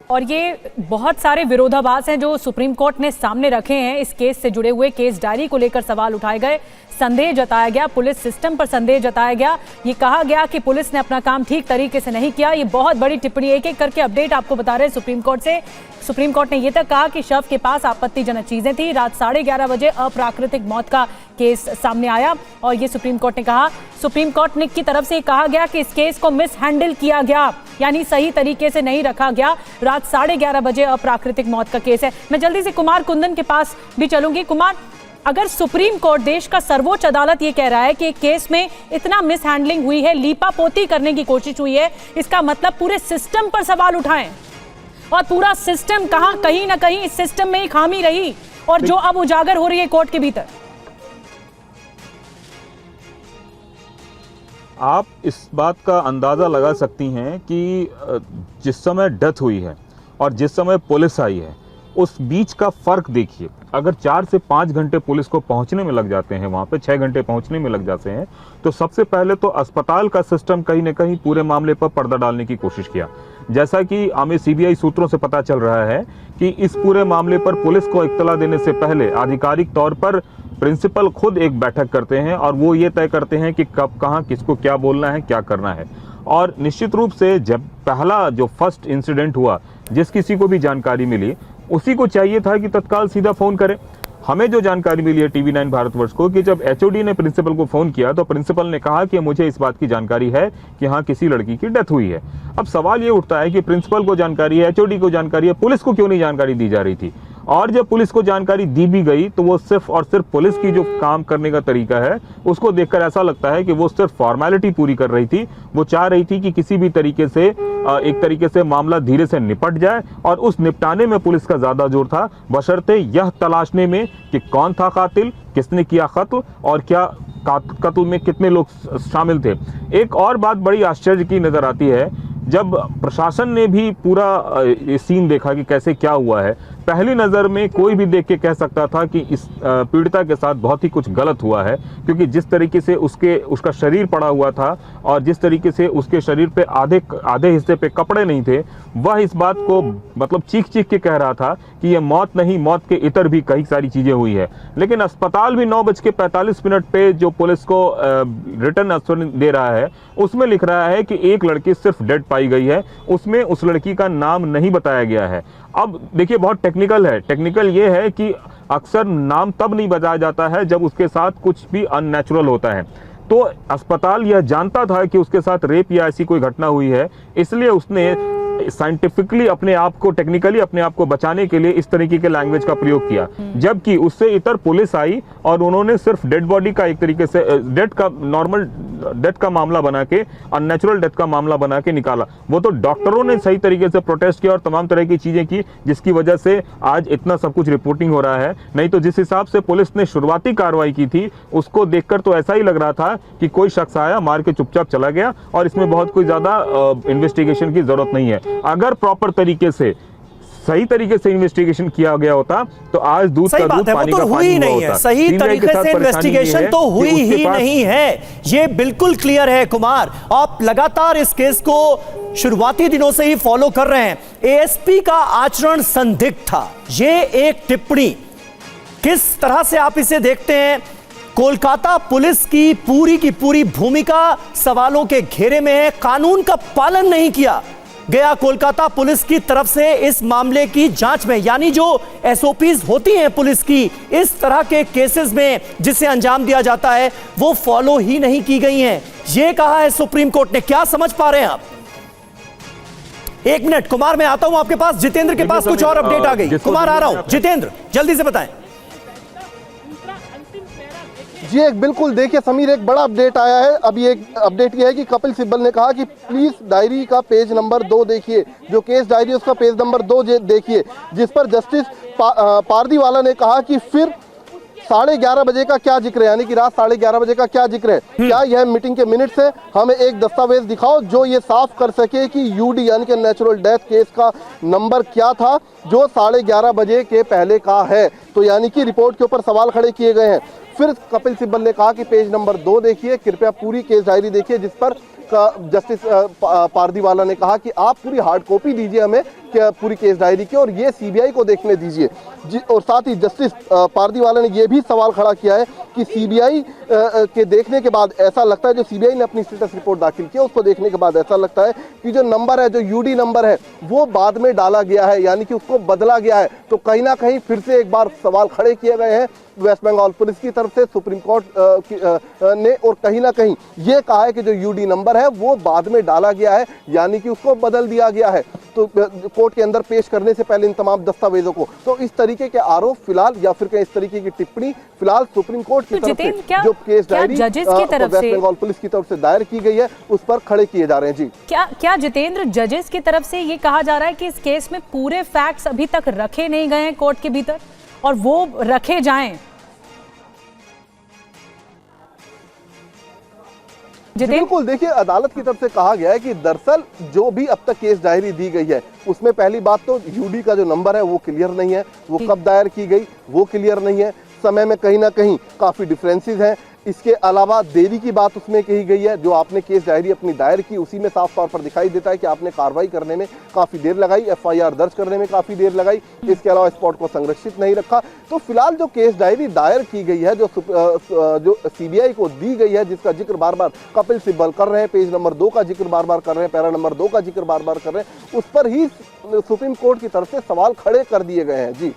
और ये बहुत सारे विरोधाभास हैं जो सुप्रीम कोर्ट ने सामने रखे हैं। इस केस से जुड़े हुए केस डायरी को लेकर सवाल उठाए गए, संदेह जताया गया, पुलिस सिस्टम पर संदेह जताया गया। ये कहा गया कि पुलिस ने अपना काम ठीक तरीके से नहीं किया। ये बहुत बड़ी टिप्पणी, एक एक करके अपडेट आपको बता रहे हैं सुप्रीम कोर्ट से। सुप्रीम कोर्ट ने यह तक कहा कि शव के पास आपत्तिजनक चीजें थी। रात 11:30 बजे अप्राकृतिक मौत का केस सामने आया और ये सुप्रीम कोर्ट ने कहा। सुप्रीम कोर्ट ने की तरफ से कहा गया कि इस केस को मिस हैंडल किया गया, यानी सही तरीके से नहीं रखा गया। रात 11:30 बजे अप्राकृतिक मौत का केस है। मैं जल्दी से कुमार कुंदन के पास भी चलूंगी। कुमार, अगर सुप्रीम कोर्ट, देश का सर्वोच्च अदालत ये कह रहा है कि एक केस में इतना मिस हैंडलिंग हुई है, लीपापोती करने की कोशिश हुई है, इसका मतलब पूरे सिस्टम पर सवाल उठाएं और पूरा सिस्टम कहीं ना कहीं इस सिस्टम में ही खामी रही और जो अब उजागर हो रही है कोर्ट के भीतर। आप इस बात का अंदाजा लगा सकती हैं कि जिस समय डेथ हुई है और जिस समय पुलिस आई है उस बीच का फर्क देखिए। अगर 4 से 5 घंटे पुलिस को पहुंचने में लग जाते हैं, वहां पे 6 घंटे पहुंचने में लग जाते हैं, तो सबसे पहले तो अस्पताल का सिस्टम कहीं ना कहीं पूरे मामले पर पर्दा डालने की कोशिश किया। जैसा कि हमें सीबीआई सूत्रों से पता चल रहा है कि इस पूरे मामले पर पुलिस को इत्तला देने से पहले आधिकारिक तौर पर प्रिंसिपल खुद एक बैठक करते हैं और वो ये तय करते हैं कि कब, कहां, किसको क्या बोलना है, क्या करना है। और निश्चित रूप से जब पहला जो फर्स्ट इंसिडेंट हुआ, जिस किसी को भी जानकारी मिली उसी को चाहिए था कि तत्काल सीधा फोन करे। हमें जो जानकारी मिली है टीवी 9 भारतवर्ष को कि जब एचओडी ने प्रिंसिपल को फोन किया तो प्रिंसिपल ने कहा कि मुझे इस बात की जानकारी है कि हाँ किसी लड़की की डेथ हुई है। अब सवाल ये उठता है कि प्रिंसिपल को जानकारी है, एचओडी को जानकारी है, पुलिस को क्यों नहीं जानकारी दी जा रही थी? और जब पुलिस को जानकारी दी भी गई तो वो सिर्फ और सिर्फ पुलिस की जो काम करने का तरीका है उसको देखकर ऐसा लगता है कि वो सिर्फ फॉर्मेलिटी पूरी कर रही थी। वो चाह रही थी कि किसी भी तरीके से एक तरीके से मामला धीरे से निपट जाए और उस निपटाने में पुलिस का ज्यादा जोर था, बशर्ते यह तलाशने में कि कौन था कातिल, किसने किया कत्ल और क्या कत्ल में कितने लोग शामिल थे। एक और बात बड़ी आश्चर्य की नजर आती है, जब प्रशासन ने भी पूरा सीन देखा कि कैसे क्या हुआ है, पहली नज़र में कोई भी देख के कह सकता था कि इस पीड़िता के साथ बहुत ही कुछ गलत हुआ है, क्योंकि जिस तरीके से उसका शरीर पड़ा हुआ था और जिस तरीके से उसके शरीर पे आधे हिस्से पे कपड़े नहीं थे, वह इस बात को मतलब चीख चीख के कह रहा था कि यह मौत नहीं, मौत के इतर भी कई सारी चीज़ें हुई है। लेकिन अस्पताल भी 9:45 पे जो पुलिस को रिटर्न आश्वासन दे रहा है उसमें लिख रहा है कि एक लड़की सिर्फ डेड पाई गई है, उसमें उस लड़की का नाम नहीं बताया गया है। अब देखिए बहुत टेक्निकल है। टेक्निकल ये है कि अक्सर नाम तब नहीं बताया जाता है जब उसके साथ कुछ भी अननेचुरल होता है। तो अस्पताल यह जानता था कि उसके साथ रेप या ऐसी कोई घटना हुई है, इसलिए उसने साइंटिफिकली अपने आप को, टेक्निकली अपने आप को बचाने के लिए इस तरीके के लैंग्वेज का प्रयोग किया। जबकि उससे इतर पुलिस आई और उन्होंने सिर्फ डेड बॉडी का एक तरीके से नॉर्मल डेथ का मामला बना के, अननेचुरल डेथ का मामला बना के निकाला। वो तो डॉक्टरों ने सही तरीके से प्रोटेस्ट किया और तमाम तरह की चीजें की, जिसकी वजह से आज इतना सब कुछ रिपोर्टिंग हो रहा है। नहीं तो जिस हिसाब से पुलिस ने शुरुआती कार्रवाई की थी उसको देखकर तो ऐसा ही लग रहा था कि कोई शख्स आया, मार के चुपचाप चला गया और इसमें बहुत कोई ज्यादा इन्वेस्टिगेशन की जरूरत नहीं है। अगर प्रॉपर तरीके से, सही तरीके से इन्वेस्टिगेशन किया गया होता तो आज दूध का दूध, पानी का पानी नहीं है। सही तरीके से इन्वेस्टिगेशन तो हुई ही नहीं है, ये बिल्कुल क्लियर है। कुमार, आप लगातार इस केस को शुरुआती दिनों से ही फॉलो कर रहे हैं। एएसपी का आचरण संदिग्ध था, ये एक टिप्पणी, किस तरह से आप इसे देखते हैं? कोलकाता पुलिस की पूरी भूमिका सवालों के घेरे में है, कानून का पालन नहीं किया गया कोलकाता पुलिस की तरफ से इस मामले की जांच में, यानी जो एसओपीज होती हैं पुलिस की इस तरह के केसेस में जिसे अंजाम दिया जाता है वो फॉलो ही नहीं की गई हैं। ये कहा है सुप्रीम कोर्ट ने। क्या समझ पा रहे हैं आप? एक मिनट कुमार, मैं आता हूं आपके पास। जितेंद्र के पास कुछ और अपडेट आ गई। कुमार, आ रहा हूं। जितेंद्र, जल्दी से बताएं। जी एक बिल्कुल, देखिए समीर, एक बड़ा अपडेट आया है। अभी एक अपडेट यह है कि कपिल सिब्बल ने कहा कि पुलिस डायरी का पेज नंबर 2 देखिए, जो केस डायरी है उसका पेज नंबर 2 देखिए, जिस पर जस्टिस पारदीवाला ने कहा कि फिर 11:30 बजे का क्या जिक्र है, यानी कि रात 11:30 बजे का क्या जिक्र है, क्या यह मीटिंग के मिनट्स है? हमें एक दस्तावेज दिखाओ जो ये साफ कर सके कि यूडी यानी कि नेचुरल डेथ केस का नंबर क्या था जो 11:30 बजे के पहले का है। तो यानी कि रिपोर्ट के ऊपर सवाल खड़े किए गए हैं। फिर कपिल सिब्बल ने कहा कि पेज नंबर 2 देखिए, कृपया पूरी केस डायरी देखिए, जिस पर जस्टिस पारदीवाला ने कहा कि आप पूरी हार्ड कॉपी दीजिए हमें पूरी केस डायरी की, और ये सीबीआई को देखने दीजिए। और साथ ही जस्टिस पारदीवाला ने ये भी सवाल खड़ा किया है कि सीबीआई के देखने के बाद ऐसा लगता है, जो सीबीआई ने अपनी स्टेटस रिपोर्ट दाखिल की उसको देखने के बाद ऐसा लगता है कि जो नंबर है, जो यूडी नंबर है, वो बाद में डाला गया है, यानी कि उसको बदला गया है। तो कहीं ना कहीं फिर से एक बार सवाल खड़े किए गए हैं वेस्ट बंगाल पुलिस की तरफ से, सुप्रीम कोर्ट ने, और कहीं ना कहीं ये कहा है कि जो यूडी नंबर है वो बाद में डाला गया है, यानी कि उसको बदल दिया गया है। तो कोर्ट के अंदर पेश करने से पहले इन तमाम दस्तावेजों को, तो इस तरीके के आरोप फिलहाल, या फिर इस तरीके की टिप्पणी फिलहाल सुप्रीम कोर्ट की तरफ से जो case diary West Bengal police की तरफ से दायर की गई है उस पर खड़े किए जा रहे हैं। जी, क्या जितेंद्र, जजेस की तरफ से ये कहा जा रहा है कि इस केस में पूरे फैक्ट्स अभी तक रखे नहीं गए हैं कोर्ट के भीतर, और वो रखे जाएं? बिल्कुल, देखिए अदालत की तरफ से कहा गया है कि दरअसल जो भी अब तक केस डायरी दी गई है उसमें पहली बात तो यूडी का जो नंबर है वो क्लियर नहीं है, वो कब दायर की गई वो क्लियर नहीं है, समय में कहीं ना कहीं काफी डिफरेंसेस हैं। इसके अलावा देरी की बात उसमें कही गई है, जो आपने केस डायरी अपनी दायर की उसी में साफ तौर पर दिखाई देता है कि आपने कार्रवाई करने में काफी देर लगाई, एफआईआर दर्ज करने में काफी देर लगाई, इसके अलावा स्पॉट को संरक्षित नहीं रखा। तो फिलहाल जो केस डायरी दायर की गई है, जो सीबीआई को दी गई है, जिसका जिक्र बार बार कपिल सिब्बल कर रहे हैं, पेज नंबर 2 का जिक्र बार बार कर रहे हैं, पैरा नंबर 2 का जिक्र बार बार कर रहे हैं, उस पर ही सुप्रीम कोर्ट की तरफ से सवाल खड़े कर दिए गए हैं। जी।